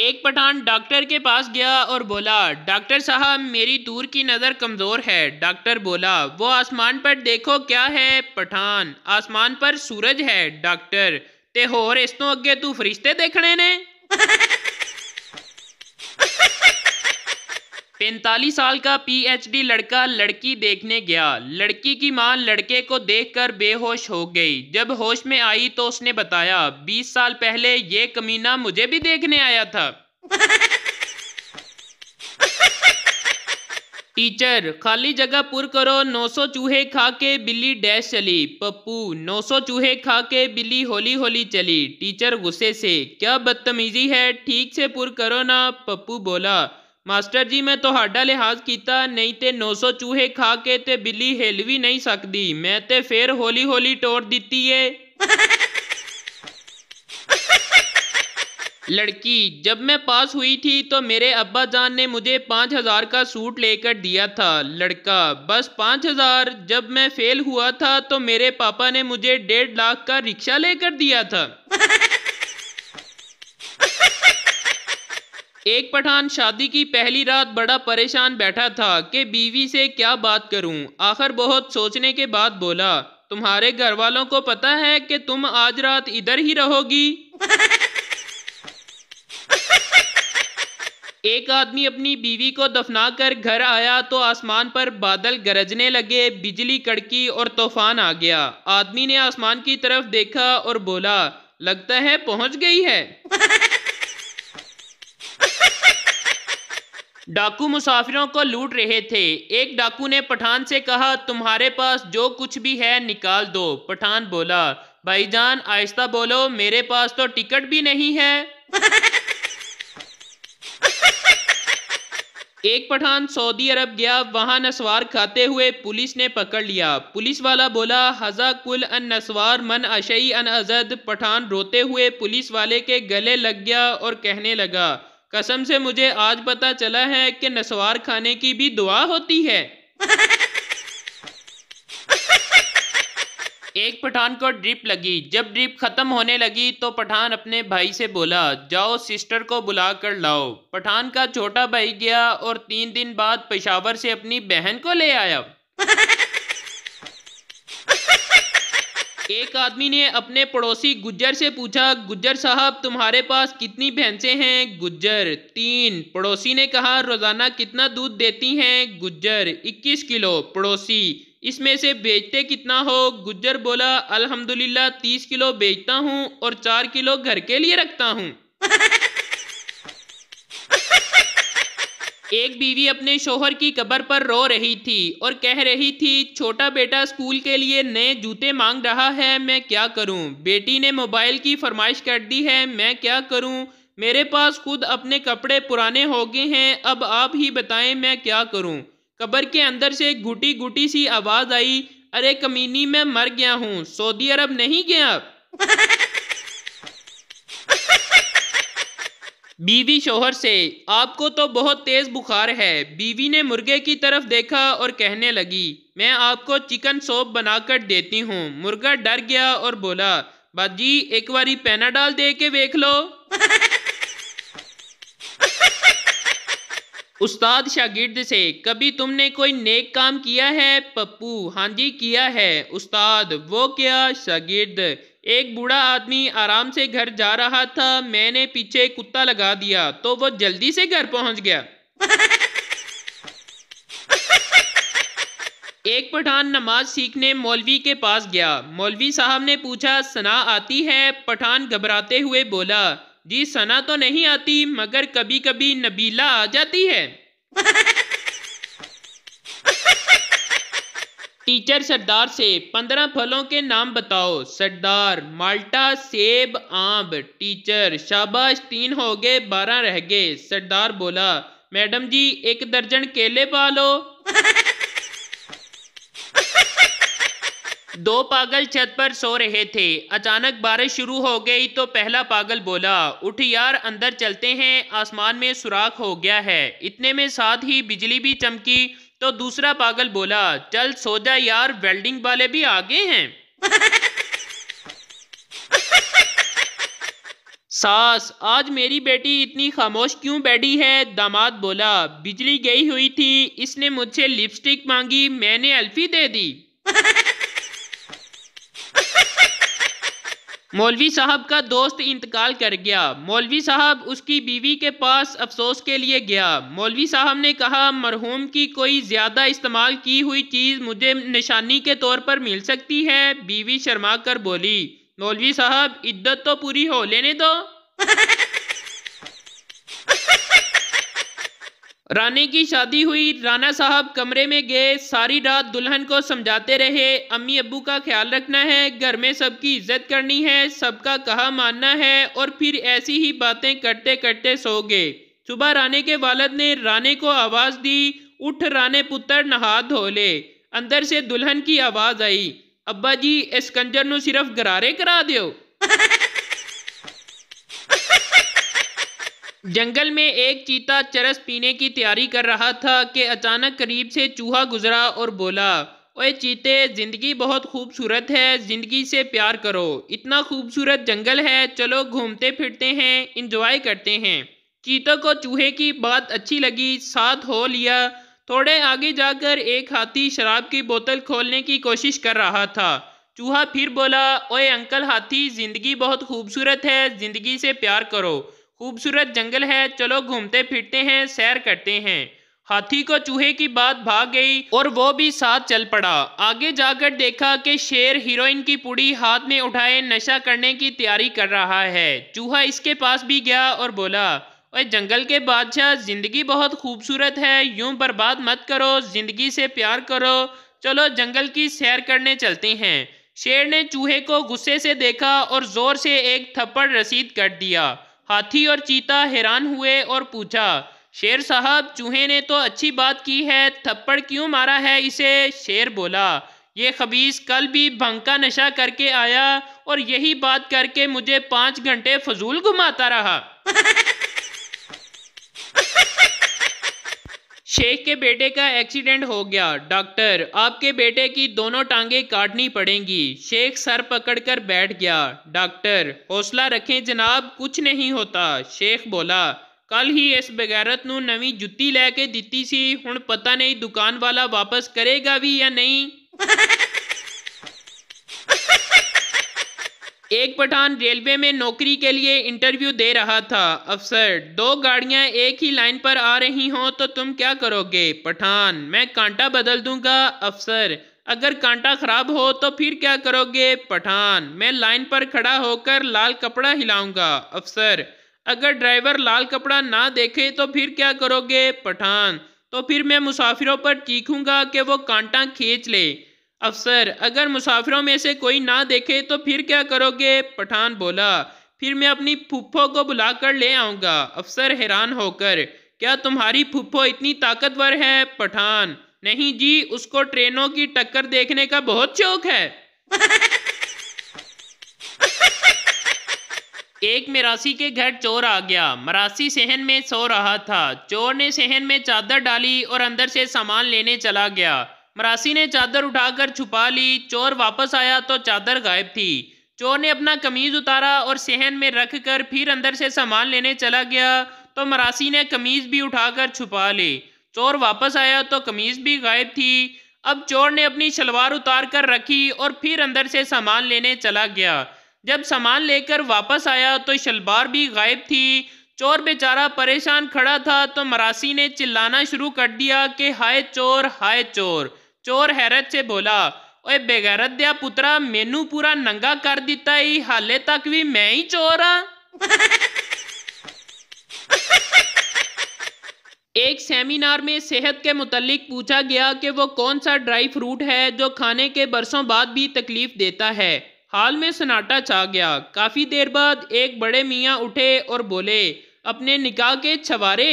एक पठान डॉक्टर के पास गया और बोला, डॉक्टर साहब मेरी दूर की नज़र कमज़ोर है। डॉक्टर बोला, वो आसमान पर देखो क्या है। पठान, आसमान पर सूरज है। डॉक्टर, ते होर इस तो अगे तू फरिश्ते देखने ने। 45 साल का पीएचडी लड़का लड़की देखने गया। लड़की की मां लड़के को देखकर बेहोश हो गई। जब होश में आई तो उसने बताया, 20 साल पहले ये कमीना मुझे भी देखने आया था। टीचर, खाली जगह पुर करो। 900 चूहे खा के बिल्ली डैश चली। पप्पू, 900 चूहे खा के बिल्ली होली होली चली। टीचर गुस्से से, क्या बदतमीजी है, ठीक से पुर करो ना। पप्पू बोला, मास्टर जी मैं तोहाडा लिहाज कीता, नहीं ते 900 चूहे खा के ते बिल्ली हिल भी नहीं सकती, मैं ते फिर होली होली तोड़ दिती है। लड़की, जब मैं पास हुई थी तो मेरे अब्बा जान ने मुझे 5000 का सूट लेकर दिया था। लड़का, बस 5000? जब मैं फेल हुआ था तो मेरे पापा ने मुझे 1.5 लाख का रिक्शा लेकर दिया था। एक पठान शादी की पहली रात बड़ा परेशान बैठा था कि बीवी से क्या बात करूं। आखिर बहुत सोचने के बाद बोला, तुम्हारे घर वालों को पता है कि तुम आज रात इधर ही रहोगी? एक आदमी अपनी बीवी को दफनाकर घर आया तो आसमान पर बादल गरजने लगे, बिजली कड़की और तूफान आ गया। आदमी ने आसमान की तरफ देखा और बोला, लगता है पहुंच गई है। डाकू मुसाफिरों को लूट रहे थे। एक डाकू ने पठान से कहा, तुम्हारे पास जो कुछ भी है निकाल दो। पठान बोला, भाईजान आहिस्ता बोलो, मेरे पास तो टिकट भी नहीं है। एक पठान सऊदी अरब गया, वहां नस्वार खाते हुए पुलिस ने पकड़ लिया। पुलिस वाला बोला, हजा कुल अन नस्वार मन अशई अन अजद। पठान रोते हुए पुलिस वाले के गले लग गया और कहने लगा, कसम से मुझे आज पता चला है कि नस्वार खाने की भी दुआ होती है। एक पठान को ड्रिप लगी। जब ड्रिप खत्म होने लगी तो पठान अपने भाई से बोला, जाओ सिस्टर को बुला कर लाओ। पठान का छोटा भाई गया और 3 दिन बाद पेशावर से अपनी बहन को ले आया। एक आदमी ने अपने पड़ोसी गुज्जर से पूछा, गुज्जर साहब तुम्हारे पास कितनी भैंसें हैं? गुज्जर, 3। पड़ोसी ने कहा, रोजाना कितना दूध देती हैं? गुज्जर, 21 किलो। पड़ोसी, इसमें से बेचते कितना हो? गुज्जर बोला, अल्हम्दुलिल्लाह 30 किलो बेचता हूँ और 4 किलो घर के लिए रखता हूँ। एक बीवी अपने शोहर की कब्र पर रो रही थी और कह रही थी, छोटा बेटा स्कूल के लिए नए जूते मांग रहा है, मैं क्या करूं? बेटी ने मोबाइल की फरमाइश कर दी है, मैं क्या करूं? मेरे पास खुद अपने कपड़े पुराने हो गए हैं, अब आप ही बताएं मैं क्या करूं? कब्र के अंदर से घुटी घुटी सी आवाज आई, अरे कमीनी मैं मर गया हूं, सऊदी अरब नहीं गया। बीवी शोहर से, आपको तो बहुत तेज बुखार है। बीवी ने मुर्गे की तरफ देखा और कहने लगी, मैं आपको चिकन सूप बनाकर देती हूँ। मुर्गा डर गया और बोला, बाजी एक बारी पैनाडॉल दे के देख लो। उस्ताद शागिर्द से, कभी तुमने कोई नेक काम किया है? पप्पू, हाँ जी किया है। उस्ताद, वो क्या? शागिर्द, एक बूढ़ा आदमी आराम से घर जा रहा था, मैंने पीछे कुत्ता लगा दिया तो वो जल्दी से घर पहुंच गया। एक पठान नमाज सीखने मौलवी के पास गया। मौलवी साहब ने पूछा, सना आती है? पठान घबराते हुए बोला, जी सना तो नहीं आती, मगर कभी कभी नबीला आ जाती है। टीचर सरदार से, 15 फलों के नाम बताओ। सरदार, माल्टा, सेब, आम। टीचर, शाबाश 3 हो गए, 12 रह गए। सरदार बोला, मैडम जी 1 दर्जन केले पा लो। 2 पागल छत पर सो रहे थे। अचानक बारिश शुरू हो गई तो पहला पागल बोला, उठ यार अंदर चलते हैं, आसमान में सुराख हो गया है। इतने में साथ ही बिजली भी चमकी तो दूसरा पागल बोला, चल सो जा यार, वेल्डिंग वाले भी आ गए हैं। सास, आज मेरी बेटी इतनी खामोश क्यों बैठी है? दामाद बोला, बिजली गई हुई थी, इसने मुझसे लिपस्टिक मांगी, मैंने अल्फी दे दी। मौलवी साहब का दोस्त इंतकाल कर गया। मौलवी साहब उसकी बीवी के पास अफसोस के लिए गया। मौलवी साहब ने कहा, मरहूम की कोई ज़्यादा इस्तेमाल की हुई चीज़ मुझे निशानी के तौर पर मिल सकती है? बीवी शर्मा कर बोली, मौलवी साहब इद्दत तो पूरी हो लेने दो। रानी की शादी हुई। राणा साहब कमरे में गए, सारी रात दुल्हन को समझाते रहे, अम्मी अब्बू का ख्याल रखना है, घर में सबकी इज्जत करनी है, सबका कहा मानना है, और फिर ऐसी ही बातें करते करते सो गए। सुबह राणे के वालिद ने राणे को आवाज़ दी, उठ राणे पुत्र, नहा धो ले। अंदर से दुल्हन की आवाज़ आई, अब्बा जी इस कंजर नू सिर्फ गरारे करा दियो। जंगल में एक चीता चरस पीने की तैयारी कर रहा था कि अचानक करीब से चूहा गुजरा और बोला, ओए चीते, जिंदगी बहुत खूबसूरत है, जिंदगी से प्यार करो, इतना खूबसूरत जंगल है, चलो घूमते फिरते हैं, इंजॉय करते हैं। चीतों को चूहे की बात अच्छी लगी, साथ हो लिया। थोड़े आगे जाकर एक हाथी शराब की बोतल खोलने की कोशिश कर रहा था। चूहा फिर बोला, ओए अंकल हाथी, जिंदगी बहुत खूबसूरत है, जिंदगी से प्यार करो, खूबसूरत जंगल है, चलो घूमते फिरते हैं, सैर करते हैं। हाथी को चूहे की बात भाग गई और वो भी साथ चल पड़ा। आगे जाकर देखा कि शेर हीरोइन की पुड़ी हाथ में उठाए नशा करने की तैयारी कर रहा है। चूहा इसके पास भी गया और बोला, ओए जंगल के बादशाह, जिंदगी बहुत खूबसूरत है, यूं बर्बाद मत करो, जिंदगी से प्यार करो, चलो जंगल की सैर करने चलते हैं। शेर ने चूहे को गुस्से से देखा और जोर से एक थप्पड़ रसीद कर दिया। हाथी और चीता हैरान हुए और पूछा, शेर साहब, चूहे ने तो अच्छी बात की है, थप्पड़ क्यों मारा है इसे? शेर बोला, ये खबीस कल भी भंग का नशा करके आया और यही बात करके मुझे 5 घंटे फजूल घुमाता रहा। शेख के बेटे का एक्सीडेंट हो गया। डॉक्टर, आपके बेटे की दोनों टांगें काटनी पड़ेंगी। शेख सर पकड़कर बैठ गया। डॉक्टर, हौसला रखें जनाब, कुछ नहीं होता। शेख बोला, कल ही इस बेगैरत नू नवी जुत्ती लैके दिती सी, हुण पता नहीं दुकान वाला वापस करेगा भी या नहीं। एक पठान रेलवे में नौकरी के लिए इंटरव्यू दे रहा था। अफसर, 2 गाड़ियां एक ही लाइन पर आ रही हों तो तुम क्या करोगे? पठान, मैं कांटा बदल दूंगा। अफसर, अगर कांटा खराब हो तो फिर क्या करोगे? पठान, मैं लाइन पर खड़ा होकर लाल कपड़ा हिलाऊंगा। अफसर, अगर ड्राइवर लाल कपड़ा ना देखे तो फिर क्या करोगे? पठान, तो फिर मैं मुसाफिरों पर चीखूंगा कि वो कांटा खींच ले। अफसर, अगर मुसाफिरों में से कोई ना देखे तो फिर क्या करोगे? पठान बोला, फिर मैं अपनी फूफो को बुलाकर ले आऊँगा। अफसर हैरान होकर, क्या तुम्हारी फूफो इतनी ताकतवर है? पठान, नहीं जी, उसको ट्रेनों की टक्कर देखने का बहुत शौक है। एक मरासी के घर चोर आ गया। मरासी सहन में सो रहा था। चोर ने सहन में चादर डाली और अंदर से सामान लेने चला गया। मरासी ने चादर उठाकर छुपा ली। चोर वापस आया तो चादर गायब थी। चोर ने अपना कमीज उतारा और सहन में रखकर फिर अंदर से सामान लेने चला गया तो मरासी ने कमीज भी उठाकर छुपा ली। चोर वापस आया तो कमीज भी गायब थी। अब चोर ने अपनी शलवार उतार कर रखी और फिर अंदर से सामान लेने चला गया। जब सामान लेकर वापस आया तो शलवार भी गायब थी। चोर बेचारा परेशान खड़ा था तो मरासी ने चिल्लाना शुरू कर दिया कि हाय चोर, हाय चोर। चोर हैरत से बोला, ओए बेगैरत दिया पुत्रा, मैनू पूरा नंगा कर दिता ही, हाले तक भी मैं ही चोर हाँ। एक सेमिनार में सेहत के मुतालिक पूछा गया कि वो कौन सा ड्राई फ्रूट है जो खाने के बरसों बाद भी तकलीफ देता है। हाल में सन्नाटा छा गया। काफी देर बाद एक बड़े मियाँ उठे और बोले, अपने निकाह के छवारे।